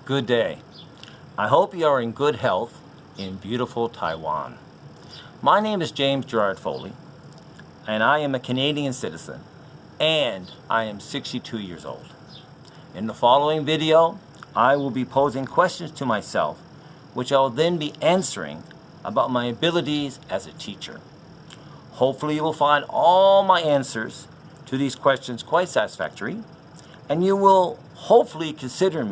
Good day. I hope you are in good health in beautiful Taiwan. My name is Gerard Foley, and I am a Canadian citizen, and I am 62 years old. In the following video, I will be posing questions to myself, which I will then be answering about my abilities as a teacher. Hopefully you will find all my answers to these questions quite satisfactory, and you will hopefully consider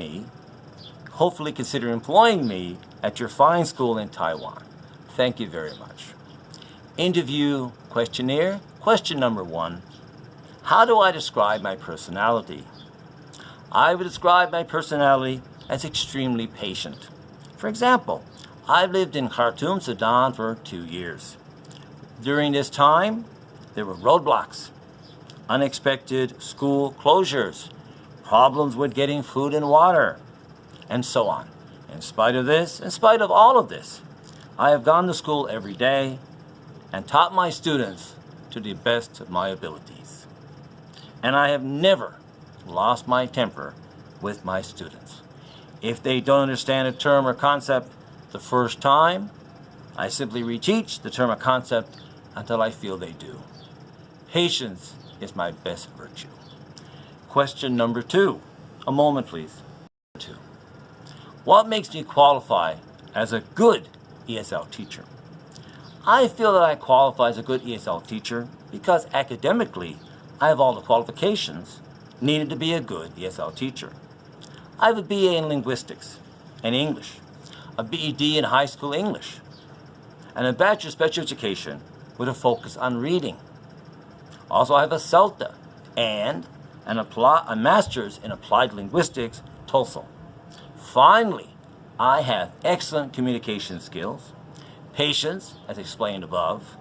employing me at your fine school in Taiwan. Thank you very much. Interview questionnaire. Question number 1. How do I describe my personality? I would describe my personality as extremely patient. For example, I've lived in Khartoum, Sudan for 2 years. During this time, there were roadblocks, unexpected school closures, problems with getting food and water, and so on. In spite of all of this, I have gone to school every day and taught my students to the best of my abilities. And I have never lost my temper with my students. If they don't understand a term or concept the first time, I simply reteach the term or concept until I feel they do. Patience is my best virtue. Question number 2. A moment, please. 2. What makes me qualify as a good ESL teacher? I feel that I qualify as a good ESL teacher because academically, I have all the qualifications needed to be a good ESL teacher. I have a BA in linguistics and English, a BEd in high school English, and a Bachelor of Special Education with a focus on reading. Also, I have a CELTA and a Master's in Applied Linguistics, TOEFL. Finally, I have excellent communication skills, patience, as explained above,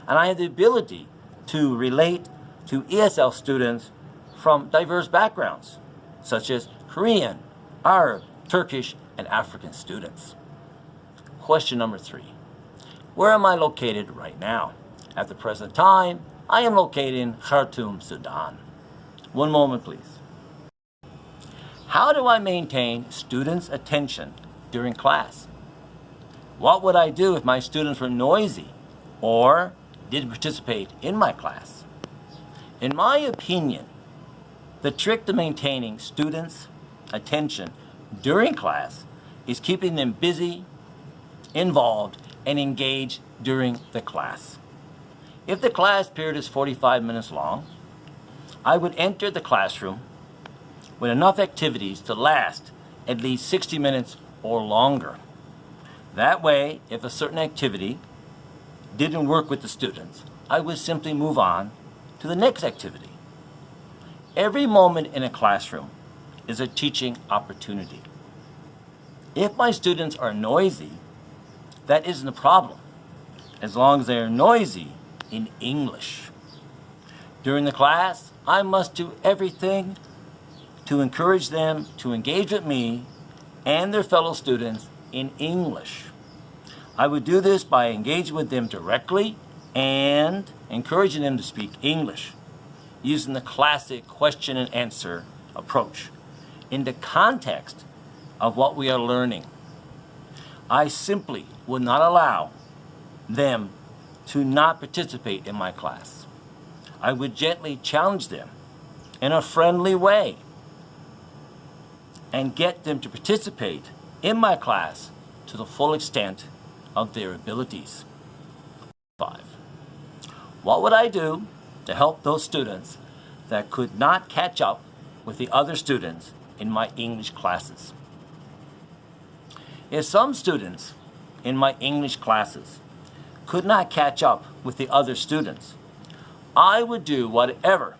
and I have the ability to relate to ESL students from diverse backgrounds, such as Korean, Arab, Turkish, and African students. Question number 3. Where am I located right now? At the present time, I am located in Khartoum, Sudan. One moment, please. How do I maintain students' attention during class? What would I do if my students were noisy or didn't participate in my class? In my opinion, the trick to maintaining students' attention during class is keeping them busy, involved, and engaged during the class. If the class period is 45 minutes long, I would enter the classroom with enough activities to last at least 60 minutes or longer. That way, if a certain activity didn't work with the students, I would simply move on to the next activity. Every moment in a classroom is a teaching opportunity. If my students are noisy, that isn't a problem, as long as they are noisy in English. During the class, I must do everything to encourage them to engage with me and their fellow students in English. I would do this by engaging with them directly and encouraging them to speak English, using the classic question and answer approach in the context of what we are learning. I simply would not allow them to not participate in my class. I would gently challenge them in a friendly way and get them to participate in my class to the full extent of their abilities. 5. What would I do to help those students that could not catch up with the other students in my English classes? If some students in my English classes could not catch up with the other students, I would do whatever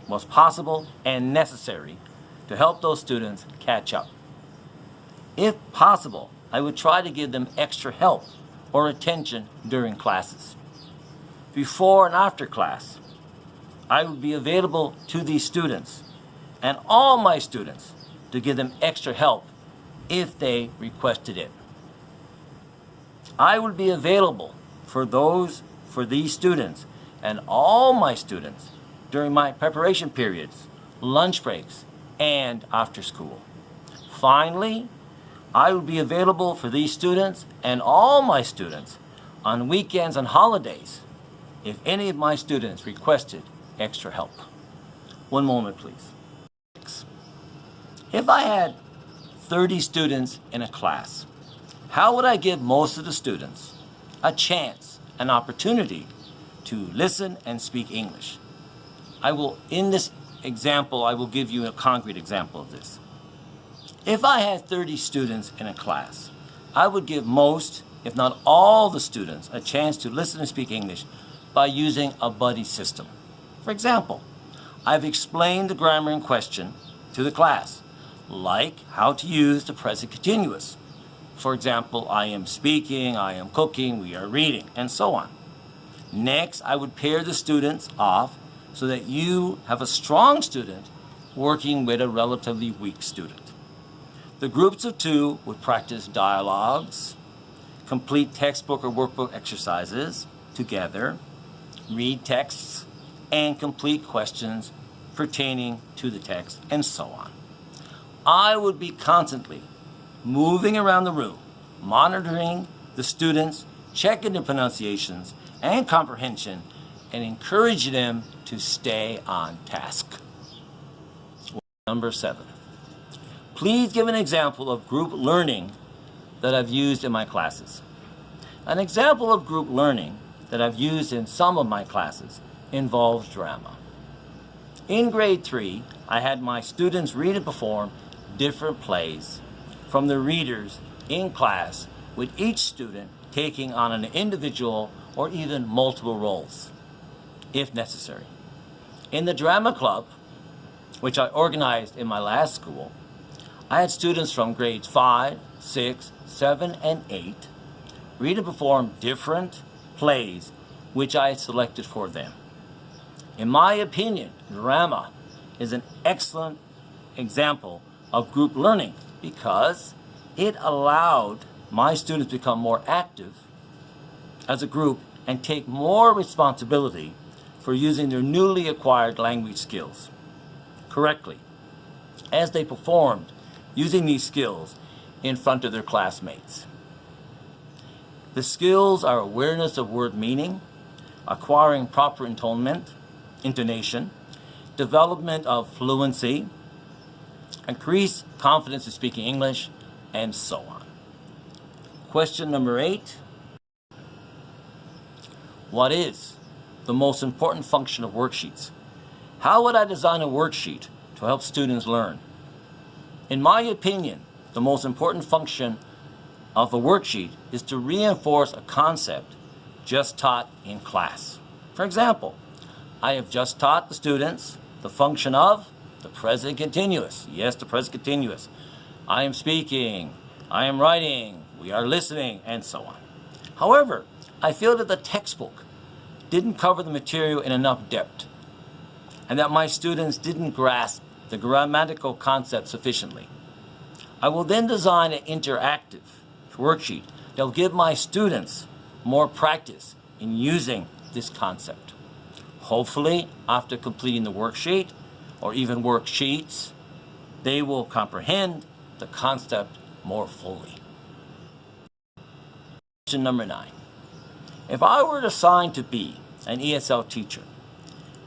was possible and necessary to help those students catch up. If possible, I would try to give them extra help or attention during classes. Before and after class, I would be available to these students and all my students to give them extra help if they requested it. I would be available for these students and all my students during my preparation periods, lunch breaks, and after school. Finally, I would be available for these students and all my students on weekends and holidays if any of my students requested extra help. One moment, please. If I had 30 students in a class, how would I give most of the students a chance, an opportunity to listen and speak English? In this example, I will give you a concrete example of this. If I had 30 students in a class, I would give most, if not all the students, a chance to listen and speak English by using a buddy system. For example, I've explained the grammar in question to the class, like how to use the present continuous. For example, I am speaking, I am cooking, we are reading, and so on. Next, I would pair the students off so that you have a strong student working with a relatively weak student. The groups of two would practice dialogues, complete textbook or workbook exercises together, read texts, and complete questions pertaining to the text, and so on. I would be constantly moving around the room, monitoring the students, checking their pronunciations and comprehension, and encouraging them to stay on task. Number 7. Please give an example of group learning that I've used in my classes. An example of group learning that I've used in some of my classes involves drama. In grade 3, I had my students read and perform different plays from the readers in class, with each student taking on an individual or even multiple roles, if necessary. In the drama club, which I organized in my last school, I had students from grades 5, 6, 7, and 8 read and perform different plays which I selected for them. In my opinion, drama is an excellent example of group learning because it allowed my students to become more active as a group and take more responsibility for using their newly acquired language skills correctly as they performed using these skills in front of their classmates. The skills are awareness of word meaning, acquiring proper intonation, development of fluency, increased confidence in speaking English, and so on. Question number 8. What is the most important function of worksheets? How would I design a worksheet to help students learn? In my opinion, the most important function of a worksheet is to reinforce a concept just taught in class. For example, I have just taught the students the function of the present continuous. Yes, the present continuous. I am speaking, I am writing, we are listening, and so on. However, I feel that the textbook didn't cover the material in enough depth, and that my students didn't grasp the grammatical concept sufficiently. I will then design an interactive worksheet that will give my students more practice in using this concept. Hopefully, after completing the worksheet, or even worksheets, they will comprehend the concept more fully. Question number 9. If I were assigned to be an ESL teacher,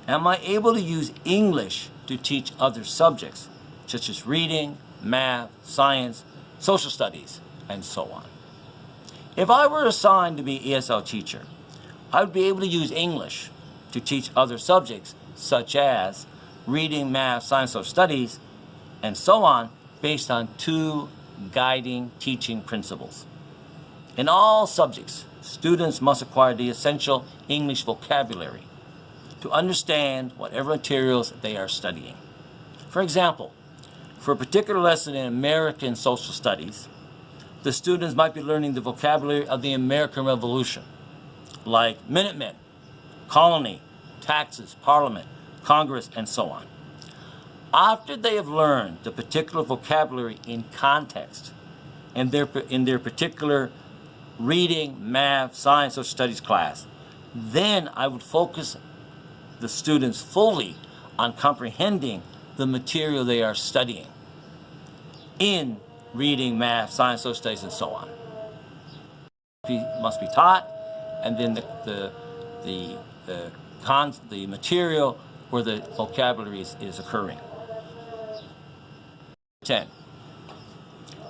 am I able to use English to teach other subjects, such as reading, math, science, social studies, and so on? If I were assigned to be an ESL teacher, I would be able to use English to teach other subjects, such as reading, math, science, social studies, and so on, based on 2 guiding teaching principles. In all subjects, students must acquire the essential English vocabulary to understand whatever materials they are studying. For example, for a particular lesson in American social studies, the students might be learning the vocabulary of the American Revolution, like Minutemen, colony, taxes, parliament, Congress, and so on. After they have learned the particular vocabulary in context in their particular reading, math, science, social studies class, then I would focus the students fully on comprehending the material they are studying in reading, math, science, social studies, and so on. Must be taught, and then the material where the vocabulary is occurring. 10.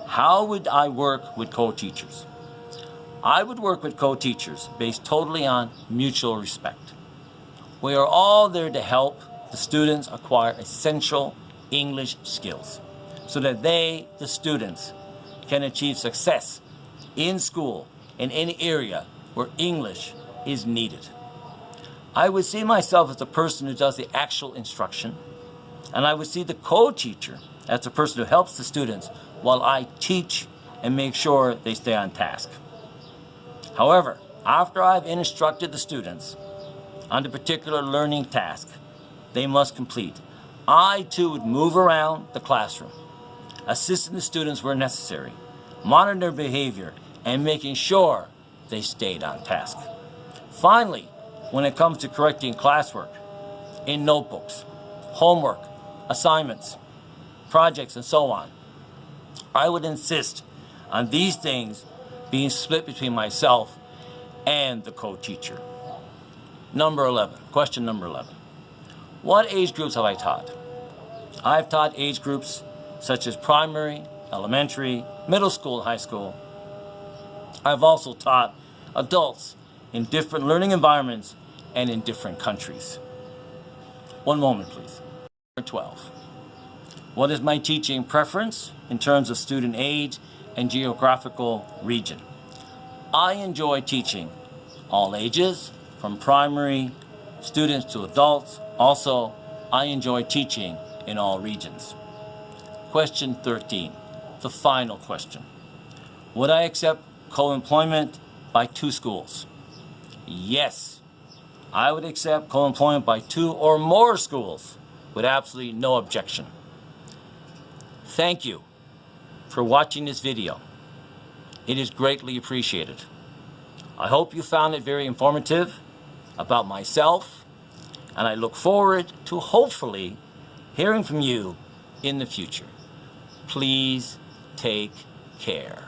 How would I work with co-teachers? I would work with co-teachers based totally on mutual respect. We are all there to help the students acquire essential English skills so that they, the students, can achieve success in school in any area where English is needed. I would see myself as the person who does the actual instruction, and I would see the co-teacher as the person who helps the students while I teach and make sure they stay on task. However, after I've instructed the students on the particular learning task they must complete, I too would move around the classroom, assisting the students where necessary, monitoring their behavior, and making sure they stayed on task. Finally, when it comes to correcting classwork in notebooks, homework, assignments, projects, and so on, I would insist on these things being split between myself and the co-teacher. Question number 11. What age groups have I taught? I've taught age groups such as primary, elementary, middle school, high school. I've also taught adults in different learning environments and in different countries. One moment, please. Number 12. What is my teaching preference in terms of student age and geographical region? I enjoy teaching all ages, from primary students to adults. Also, I enjoy teaching in all regions. Question 13, the final question. Would I accept co-employment by 2 schools? Yes, I would accept co-employment by 2 or more schools with absolutely no objection. Thank you for watching this video. It is greatly appreciated. I hope you found it very informative about myself, and I look forward to hopefully hearing from you in the future. Please take care.